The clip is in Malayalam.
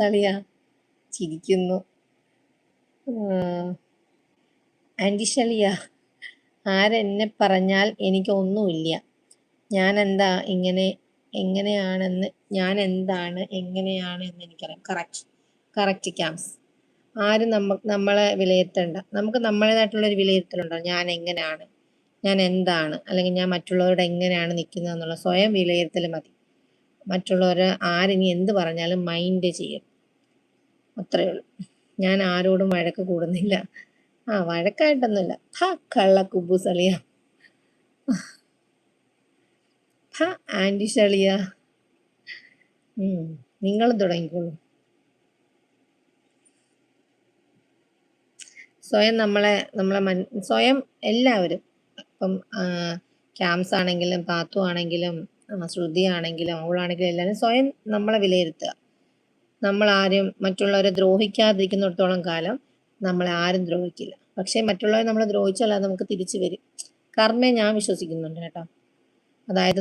തളിയ ചിരിക്കുന്നു. ആൻറ്റിഷളിയ ആരെന്നെ പറഞ്ഞാൽ എനിക്കൊന്നുമില്ല. ഞാനെന്താ ഇങ്ങനെ എങ്ങനെയാണെന്ന് ഞാനെന്താണ് എങ്ങനെയാണ് എന്ന് എനിക്കറിയാം. Correct CAMS. ആരും നമ്മളെ വിലയിരുത്തണ്ട. നമുക്ക് നമ്മുടേതായിട്ടുള്ളൊരു വിലയിരുത്തലുണ്ടോ? ഞാൻ എങ്ങനെയാണ്, ഞാൻ എന്താണ്, അല്ലെങ്കിൽ ഞാൻ മറ്റുള്ളവരോട് എങ്ങനെയാണ് നിൽക്കുന്നതെന്നുള്ള സ്വയം വിലയിരുത്തൽ മതി. മറ്റുള്ളവർ ആരിനി എന്ത് പറഞ്ഞാലും മൈൻഡ് ചെയ്യും. അത്രയേ ഉള്ളൂ. ഞാൻ ആരോടും വഴക്ക് കൂടുന്നില്ല. വഴക്കായിട്ടൊന്നുമില്ല. കള്ള കുബൂസളിയ. ആൻറ്റിഷളിയ. നിങ്ങളും തുടങ്ങിക്കോളൂ. സ്വയം സ്വയം എല്ലാവരും ഇപ്പം ക്യാംസ് ആണെങ്കിലും പാത്തു ആണെങ്കിലും ശ്രുതി ആണെങ്കിലും അവളാണെങ്കിലും എല്ലാവരും സ്വയം നമ്മളെ വിലയിരുത്തുക. നമ്മളാരും മറ്റുള്ളവരെ ദ്രോഹിക്കാതിരിക്കുന്നിടത്തോളം കാലം നമ്മളെ ആരും ദ്രോഹിക്കില്ല. പക്ഷേ മറ്റുള്ളവരെ നമ്മൾ ദ്രോഹിച്ചാൽ അത് നമുക്ക് തിരിച്ചു വരും. കർമ്മയെ ഞാൻ വിശ്വസിക്കുന്നുണ്ട് കേട്ടോ. അതായത്